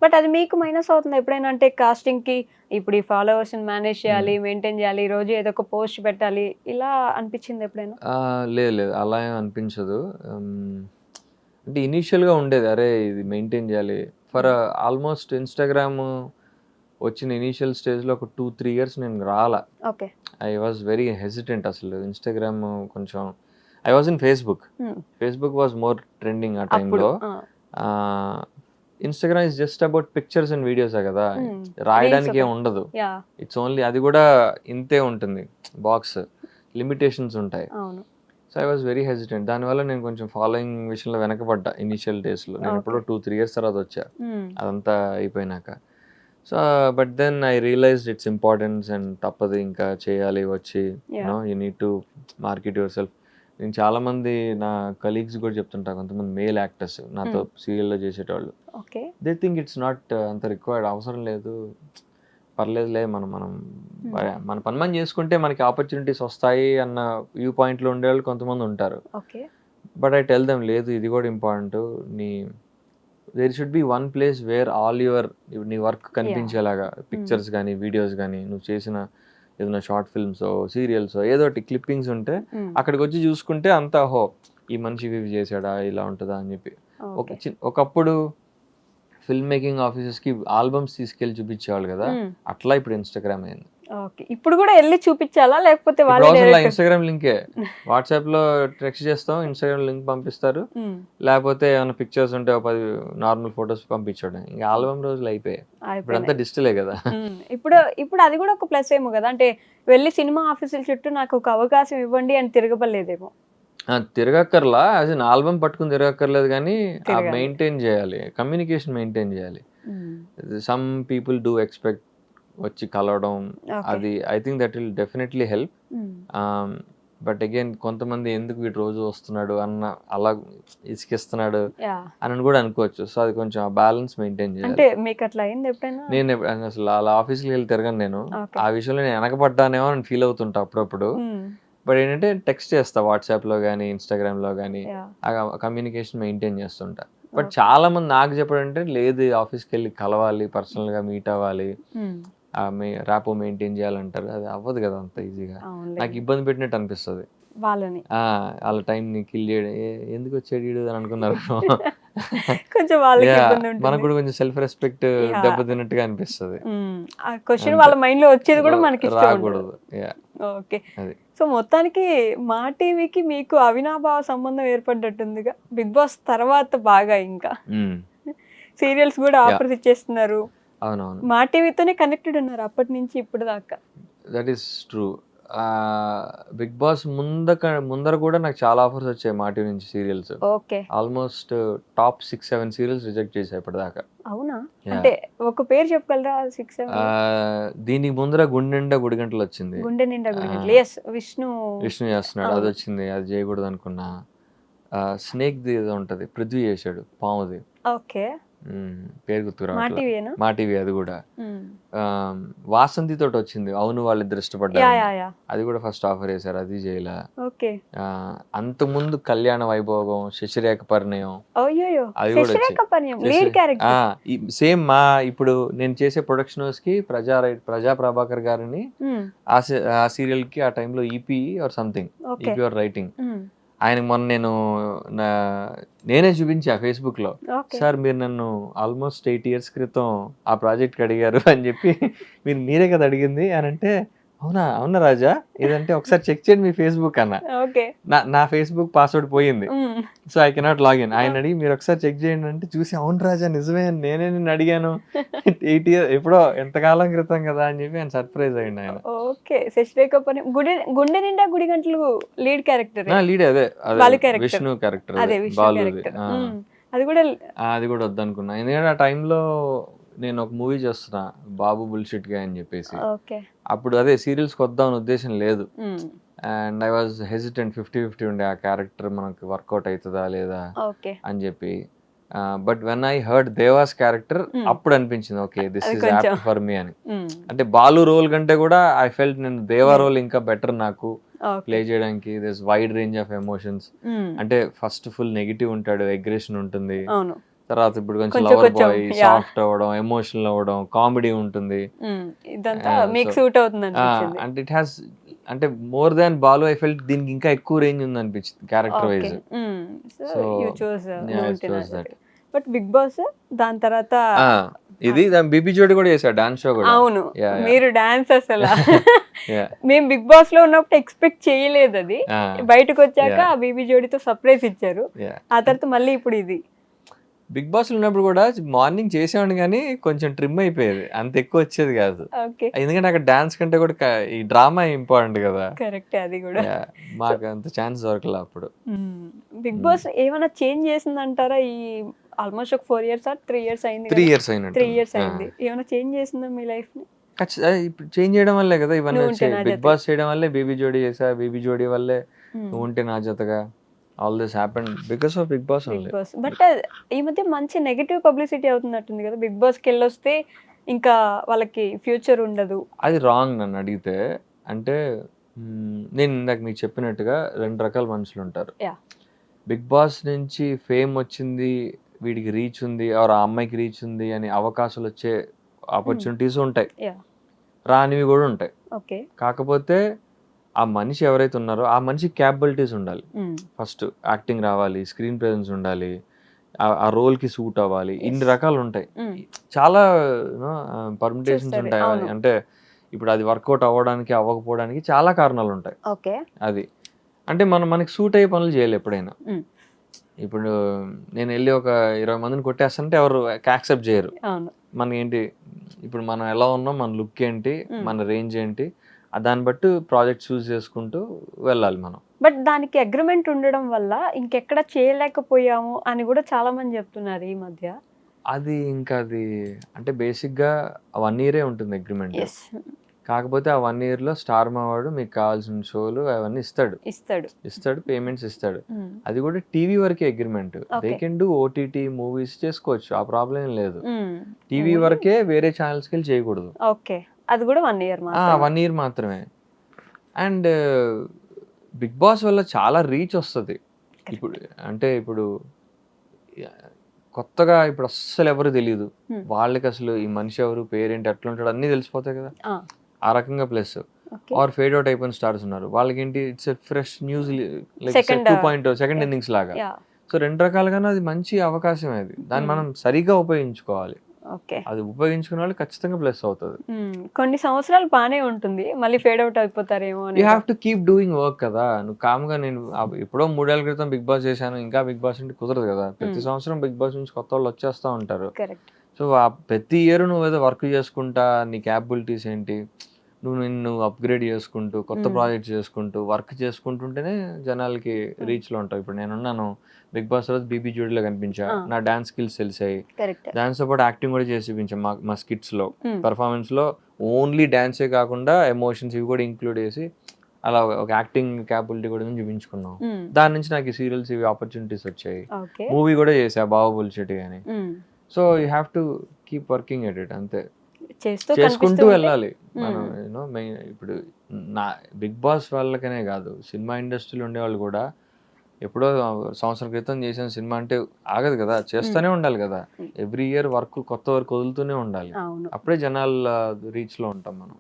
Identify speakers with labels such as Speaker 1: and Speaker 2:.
Speaker 1: But అది మీకు minus అవుతుంది ఎప్పుడైనా? అంటే కాస్టింగ్ కి ఇప్పుడు ఈ ఫాలోవర్స్ మేనేజ్ చేయాలి, మెయింటైన్ చేయాలి, ఈ రోజు ఏదో ఒక పోస్ట్ పెట్టాలి, ఇలా అనిపించింది ఎప్పుడైనా?
Speaker 2: లేదు లేదు అలా ఏం అనిపించదు. అంటే ఇనీషియల్గా ఉండేది, అరే ఇది మెయింటైన్ చేయాలి. ఫర్ ఆల్మోస్ట్ ఇన్స్టాగ్రామ్ వచ్చిన ఇనీషియల్ స్టేజ్లో ఒక 2-3 ఇయర్స్ నేను రాలా.
Speaker 1: Okay.
Speaker 2: I was very hesitant. అసలు ఇన్స్టాగ్రామ్ కొంచెం I was in Facebook. Facebook was more trending ఆ టైంలో. Instagram is just about pictures and వీడియోసే కదా, రాయడానికి ఏం ఉండదు. ఇట్స్ ఓన్లీ, అది కూడా ఇంతే ఉంటుంది, బాక్స్ లిమిటేషన్స్ ఉంటాయి. So I was very hesitant. దానివల్ల నేను కొంచెం ఫాలోయింగ్ విషయంలో వెనకబడ్డా ఇనిషియల్ డేస్లో. నేను ఎప్పుడో 2-3 ఇయర్స్ తర్వాత వచ్చా అదంతా అయిపోయినాక. So but then I realized its importance and తప్పదు, ఇంకా చేయాలి వచ్చి, you need to market yourself. నేను చాలామంది నా కలీగ్స్ కూడా చెప్తుంటా, కొంతమంది మేల్ యాక్టర్స్ నాతో సీరియల్లో చేసేటోళ్ళు, దే థింక్ ఇట్స్ నాట్ అంత రిక్వైర్డ్, అవసరం లేదు, పర్లేదులే, మనం మనం మన పని మనం చేసుకుంటే మనకి ఆపర్చునిటీస్ వస్తాయి అన్న వ్యూ పాయింట్లో ఉండేవాళ్ళు కొంతమంది ఉంటారు. బట్ ఐ టెల్ దెమ్, లేదు ఇది కూడా important. There should be one place where all your నీ వర్క్ కనిపించేలాగా, పిక్చర్స్ కానీ వీడియోస్ కానీ, నువ్వు చేసిన ఏదైనా షార్ట్ ఫిల్మ్స్ సీరియల్స్ ఏదో ఒకటి క్లిప్పింగ్స్ ఉంటే అక్కడికి వచ్చి చూసుకుంటే అంతా హో ఈ మనిషి ఇవి చేశాడా, ఇలా ఉంటుందా అని చెప్పి. ఒకప్పుడు ఫిల్మ్ మేకింగ్ ఆఫీసెస్కి ఆల్బమ్స్ తీసుకెళ్ళి చూపించేవాళ్ళు కదా, అట్లా ఇప్పుడు ఇన్స్టాగ్రామ్ అయింది.
Speaker 1: ఇప్పుడు కూడా వెళ్ళి చూపించాలా, లేకపోతే
Speaker 2: ఇన్స్టాగ్రామ్ లింకే, వాట్సాప్ లో టెక్స్ట్ చేస్తాం, ఇన్స్టాగ్రామ్ లింక్ పంపిస్తారు, లేకపోతే ఏమైనా పిక్చర్స్ ఉంటే 10 నార్మల్ ఫొటోస్ పంపించడం. ఇంకా ఆల్బమ్ రోజులు అయిపోయాయి, ఇప్పుడు అంతా డిజిటలే కదా.
Speaker 1: ఇప్పుడు అది కూడా ఒక ప్లస్ ఏమో కదా, అంటే వెళ్ళి సినిమా ఆఫీసుల చుట్టూ నాకు ఒక అవకాశం ఇవ్వండి అని తిరగబడలేదేమో.
Speaker 2: తిరగక్కర్లా, యాజ్ అన్ ఆల్బమ్ పట్టుకుని తిరగక్కర్లేదు, కానీ మెయింటైన్ చేయాలి, కమ్యూనికేషన్ మెయింటైన్ చేయాలి. సమ్ పీపుల్ డూ ఎక్స్పెక్ట్ వచ్చి కలవడం, అది I think that will definitely help. But again కొంతమంది ఎందుకు వీడు రోజు వస్తున్నాడు అన్న, అలా ఇసుకిస్తున్నాడు అని కూడా అనుకోవచ్చు. సో అది కొంచెం బ్యాలెన్స్ మెయింటైన్ చేయాలి. నేను అసలు అలా ఆఫీస్కి వెళ్ళి తిరగను నేను. ఆ విషయంలో నేను వెనకబడ్డానేమో అని ఫీల్ అవుతుంటా అప్పుడప్పుడు. బట్ ఏంటంటే టెక్స్ట్ చేస్తా వాట్సాప్లో కానీ ఇన్స్టాగ్రామ్లో కానీ, ఆ కమ్యూనికేషన్ మెయింటైన్ చేస్తుంటా. బట్ చాలా మంది నాకు చెప్పడంటే, లేదు ఆఫీస్కి వెళ్ళి కలవాలి, పర్సనల్గా మీట్ అవ్వాలి, ర్యాపో మెయింటైన్ చేయాలంటారు. అది అవ్వదు కదా అంత ఈజీగా, నాకు ఇబ్బంది పెట్టినట్టు అనిపిస్తుంది వాళ్ళని. వాళ్ళ టైంని కిల్ చేయడం, ఎందుకు వచ్చాడు అని అనుకున్నారు. మనకు కూడా కొంచెం సెల్ఫ్ రెస్పెక్ట్ దెబ్బతిన్నట్టుగా అనిపిస్తుంది.
Speaker 1: వాళ్ళ మైండ్ లో వచ్చేది కూడా మనకి
Speaker 2: రాకూడదు.
Speaker 1: ఓకే. సో మొత్తానికి మా టీవీకి మీకు అవినాభావ సంబంధం ఏర్పడ్డట్టుందిగా బిగ్ బాస్ తర్వాత. బాగా ఇంకా సీరియల్స్ కూడా ఆఫర్స్ ఇచ్చేస్తున్నారు.
Speaker 2: అవునవును,
Speaker 1: మా టీవీతోనే కనెక్టెడ్ ఉన్నారు అప్పటి నుంచి ఇప్పుడు దాకా.
Speaker 2: That is true. Bigg Boss ముందర కూడా నాకు చాలా ఆఫర్స్ వచ్చాయి మా టీవీ నుంచి serials. Almost top 6-7 serials reject చేశాయి ఇప్పటిదాకా.
Speaker 1: అవునా? అంటే ఒక పేరు చెప్పగలరా? 6-7
Speaker 2: దీనికి ముందర గుండె నిండా గుడిగంటలు వచ్చింది.
Speaker 1: గుండె నిండా గుడిగంటలు, yes, విష్ణు
Speaker 2: చేస్తున్నాడు, అది వచ్చింది, అది చేయకూడదు అనుకున్నా. స్నేక్ ది ఏదో ఉంటది, పృథ్వీ చేశాడు, పాముది.
Speaker 1: ఓకే,
Speaker 2: పేరు గుర్తురా. మా టీవీ అది కూడా. వాసంతి తోటి వచ్చింది, అవును వాళ్ళిద్దరు ఇష్టపడ్డారు, అది కూడా ఫస్ట్ ఆఫర్ చేశారు, అది చేయలే. అంత ముందు కళ్యాణ వైభోగం, శశిరేఖ పరిణయం, అది కూడా వచ్చింది. సేమ్ మా ఇప్పుడు నేను చేసే ప్రొడక్షన్ హౌస్ కి ప్రజా ప్రభాకర్ గారిని ఆ సీరియల్ కి ఆ టైంలో EP or something, EP or writing, ఆయనకు మొన్న నేనే చూపించా ఫేస్బుక్ లో, సార్ మీరు నన్ను ఆల్మోస్ట్ 8 years క్రితం ఆ ప్రాజెక్ట్కి అడిగారు అని చెప్పి, మీరే కదా అడిగింది అని అంటే, అవునా రాజా ఇదంటే ఒకసారి చెక్ చేయండి మీ ఫేస్బుక్ అన్న. నా ఫేస్బుక్ పాస్వర్డ్ పోయింది, సో ఐ కెనాట్ లాగిన్. ఆయన అడిగి మీరు ఒకసారి చెక్ చేయండి అంటే చూసి, అవును రాజా నిజమే, నేనే నిన్ను అడిగాను 8 years ఎప్పుడో ఎంతకాలం క్రితం కదా అని చెప్పి ఆయన సర్ప్రైజ్ అయ్యింది ఆయన.
Speaker 1: ఓకే, శశిరేఖ గుండె నిండా గుడి గంటలు లీడ్ క్యారెక్టర్.
Speaker 2: లీడ్ అదే విష్ణు క్యారెక్టర్, అది కూడా వద్దనుకున్నా. ఎందుకంటే ఆ టైంలో నేను ఒక మూవీ చేస్తున్నా, బాబు బుల్షిట్ గా అని చెప్పేసి. అప్పుడు అదే సీరియల్స్కి వద్దామని ఉద్దేశం లేదు. అండ్ ఐ వాజ్ హెసిటెంట్, 50-50 ఉండే ఆ క్యారెక్టర్ మనకి వర్కౌట్ అవుతుందా లేదా అని చెప్పి. But when I heard devas character, అప్పుడు అనిపించింది okay this is apt for me అని. అంటే బాలు రోల్ కంటే కూడా ఐ ఫెల్ట్ నేను దేవా రోల్ ఇంకా బెటర్ నాకు ప్లే చేయడానికి. This wide range of emotions, అంటే ఫస్ట్ ఫుల్ నెగిటివ్ ఉంటాడు, అగ్రెషన్ ఉంటుంది, తర్వాత ఇప్పుడు కొంచెం
Speaker 1: కొంచెం
Speaker 2: లవర్
Speaker 1: కొంచెం,
Speaker 2: బాయ్,
Speaker 1: yeah.
Speaker 2: సాఫ్ట్ అవ్వడం, ఎమోషనల్ అవ్వడం, కామెడీ ఉంటుంది.
Speaker 1: ఇదంతా
Speaker 2: Ah,
Speaker 1: మీకు
Speaker 2: so-
Speaker 1: సూట్ అవుతుంది అనిపించింది.
Speaker 2: అంటే ఇట్ హ్యాస్ అంటే more than Balu I felt దీనికి ఇంకా ఎక్కువ రేంజ్ ఉంది అనిపించింది character
Speaker 1: okay.
Speaker 2: Wise.
Speaker 1: So
Speaker 2: So,
Speaker 1: you choose
Speaker 2: yeah, I chose that.
Speaker 1: But Bigg Boss దాని తర్వాత
Speaker 2: ఇది బీబీ జోడి కూడా చేశాడు డాన్స్ షో కూడా.
Speaker 1: అవును,
Speaker 2: Yeah, yeah.
Speaker 1: మీరు డాన్స్ అసలు
Speaker 2: Yeah.
Speaker 1: మేము బిగ్ బాస్ లో ఉన్నప్పుడు ఎక్స్పెక్ట్ చేయలేదు అది.
Speaker 2: Ah,
Speaker 1: బయటకు వచ్చాక
Speaker 2: Yeah.
Speaker 1: ఆ బీబీ జోడితో సర్ప్రైజ్ ఇచ్చారు.
Speaker 2: yeah.
Speaker 1: ఆ తర్వాత మళ్ళీ ఇప్పుడు ఇది.
Speaker 2: బిగ్ బాస్ లో ఉన్నప్పుడు కూడా మార్నింగ్ చేసేవాడిని కానీ కొంచెం ట్రిమ్ అయిపోయేది, అంత ఎక్కువ వచ్చేది కాదు.
Speaker 1: ఓకే,
Speaker 2: ఎందుకంటే అక్కడ డాన్స్ కంటే కూడా ఈ డ్రామా ఇంపార్టెంట్ కదా.
Speaker 1: కరెక్ట్ అది కూడా.
Speaker 2: Yeah, మాకు అంత ఛాన్స్ దొరకలే అప్పుడు.
Speaker 1: బిగ్ బాస్ ఏమైనా చేంజ్ చేసిందంటారా? ఈ ఆల్మోస్ట్ ఒక 4 years 3 years అయింది
Speaker 2: 3
Speaker 1: కదా?
Speaker 2: years అయినట్టు.
Speaker 1: 3 years అయింది. ఏమైనా చేంజ్ చేసిందా మీ లైఫ్ ని?
Speaker 2: ఇప్పుడు చేంజ్ చేయడం వల్లే కదా ఇవన్నీ
Speaker 1: నువ్వు ఉంటే
Speaker 2: వచ్చాయి.
Speaker 1: నా
Speaker 2: బిగ్
Speaker 1: జత.
Speaker 2: బాస్ చేయడం వల్లే బేబీ జోడీ చేసా, బేబీ జోడీ వల్లే నువ్వు ఉంటే నా జతగా. All this happen because of Bigg Boss
Speaker 1: big
Speaker 2: only.
Speaker 1: Boss. But ఈ మధ్య మంచి నెగటివ్ పబ్లిసిటీ అవుతున్నట్టుంది కదా, బిగ్ బాస్ కి వెళ్ళొస్తే ఇంకా వాళ్ళకి ఫ్యూచర్ ఉండదు.
Speaker 2: అది రాంగ్ నన్ను అడిగితే. అంటే నేను ఇందాక మీకు చెప్పినట్టుగా 2 రకాల మనుషులు ఉంటారు.
Speaker 1: Yeah.
Speaker 2: బిగ్ బాస్ నుంచి ఫేమ్ వచ్చింది, వీడికి రీచ్ ఉంది, ఆర్ ఆ అమ్మాయికి రీచ్ ఉంది అని అవకాశాలు వచ్చే ఆపర్చునిటీస్ ఉంటాయి,
Speaker 1: Yeah.
Speaker 2: రానివి కూడా ఉంటాయి.
Speaker 1: ఓకే.
Speaker 2: కాకపోతే ఆ మనిషి ఎవరైతే ఉన్నారో ఆ మనిషికి క్యాపబిలిటీస్ ఉండాలి. ఫస్ట్ యాక్టింగ్ రావాలి, స్క్రీన్ ప్రెజెన్స్ ఉండాలి, ఆ రోల్కి సూట్ అవ్వాలి, ఇన్ని రకాలు ఉంటాయి. చాలా పర్మిటేషన్స్
Speaker 1: చూస్తారు,
Speaker 2: ఉంటాయి.
Speaker 1: అవును.
Speaker 2: అంటే ఇప్పుడు అది వర్కౌట్ అవ్వడానికి అవ్వకపోవడానికి చాలా కారణాలు ఉంటాయి.
Speaker 1: ఓకే.
Speaker 2: అది అంటే మనకి సూట్ అయ్యే పనులు చేయాలి ఎప్పుడైనా. ఇప్పుడు నేను వెళ్ళి ఒక 20 మందిని కొట్టేస్తుంటే ఎవరు యాక్సెప్ట్ చేయరు.
Speaker 1: అవును.
Speaker 2: మనకి ఏంటి, ఇప్పుడు మనం ఎలా ఉన్నాం, మన లుక్ ఏంటి, మన రేంజ్ ఏంటి, దాన్ని బట్టి ప్రాజెక్ట్ చూస్ చేసుకుంటూ వెళ్ళాలి మనం.
Speaker 1: బట్ దానికి అగ్రిమెంట్ ఉండడం వల్ల ఇంకెక్కడ చేయలేకపోయాము అని కూడా చాలా మంది చెప్తున్నారు ఈ మధ్య.
Speaker 2: అది ఇంకా అది అంటే బేసిక్గా 1 year ఉంటుంది అగ్రిమెంట్. కాకపోతే ఆ 1 yearలో స్టార్ మావాడు మీకు కావాల్సిన షోలు అవన్నీ ఇస్తాడు, పేమెంట్స్ ఇస్తాడు. అది కూడా టీవీ వరకే agreement. They can do OTT movies చేసుకోవచ్చు, ఆ ప్రాబ్లం ఏం లేదు. టీవీ వరకే, వేరే ఛానల్స్కి వెళ్ళి చేయకూడదు.
Speaker 1: ఓకే, అది కూడా 1 year
Speaker 2: 1 year మాత్రమే. అండ్ బిగ్ బాస్ వల్ల చాలా రీచ్ వస్తుంది. ఇప్పుడు కొత్తగా ఇప్పుడు అస్సలు ఎవరు తెలియదు వాళ్ళకి, అసలు ఈ మనిషి ఎవరు, పేరేంటి, ఎట్లా ఉంటాడు అన్నీ తెలిసిపోతాయి కదా. ఆ రకంగా ప్లస్ ఆర్ ఫేడ్ అవుట్ అయిపోయిన స్టార్స్ ఉన్నారు, వాళ్ళకి ఏంటి, it's fresh news, like 2.0 second innings లాగా. సో 2 రకాలుగానే అది మంచి అవకాశం. అది దాన్ని మనం సరిగా ఉపయోగించుకోవాలి. అది ఉపయోగించుకునే వాళ్ళు ఖచ్చితంగా ప్లస్ అవుతుంది.
Speaker 1: కొన్ని సంవత్సరాలు బానే ఉంటుంది, మళ్ళీ ఫేడ్ అవుట్ అయిపోతారేమో.
Speaker 2: You have to keep doing work కదా. నువ్వు కామ్గా నేను ఎప్పుడో 3 ఏళ్ల క్రితం బిగ్ బాస్ చేశాను ఇంకా బిగ్ బాస్ అంటే కుదరదు కదా. ప్రతి సంవత్సరం బిగ్ బాస్ నుంచి కొత్త వాళ్ళు వచ్చేస్తూ ఉంటారు. సో ప్రతి ఇయర్ నువ్వు ఏదో వర్క్ చేసుకుంటా, నీ క్యాపబిలిటీస్ ఏంటి, నిన్ను అప్గ్రేడ్ చేసుకుంటూ, కొత్త ప్రాజెక్ట్ చేసుకుంటూ, వర్క్ చేసుకుంటుంటేనే జనాలకి రీచ్లో ఉంటావు. ఇప్పుడు నేనున్నాను బిగ్ బాస్ రోజు బీబీ జోడీలో కనిపించా, నా డాన్స్ స్కిల్స్ తెలిసాయి, దాంతో పాటు యాక్టింగ్ కూడా చేసి చూపించాం మా స్కిట్స్లో, పర్ఫార్మెన్స్లో. ఓన్లీ డాన్సే కాకుండా ఎమోషన్స్ ఇవి కూడా ఇంక్లూడ్ చేసి అలా ఒక యాక్టింగ్ క్యాపబిలిటీ కూడా చూపించుకున్నాం. దాని నుంచి నాకు ఈ సీరియల్స్ ఇవి ఆపర్చునిటీస్ వచ్చాయి. మూవీ కూడా చేసా, బాహుబలి చెట్టు అని. So you have to keep working at it, అంతే చేసుకుంటూ వెళ్ళాలి మనం. ఇప్పుడు నా బిగ్ బాస్ వాళ్ళకనే కాదు, సినిమా ఇండస్ట్రీలో ఉండేవాళ్ళు కూడా ఎప్పుడో సంవత్సరం క్రితం చేసిన సినిమా అంటే ఆగదు కదా, చేస్తూనే ఉండాలి కదా. ఎవ్రీ ఇయర్ కొత్త వర్క్ వదులుతూనే ఉండాలి, అప్పుడే జనాల రీచ్లో ఉంటాం మనం.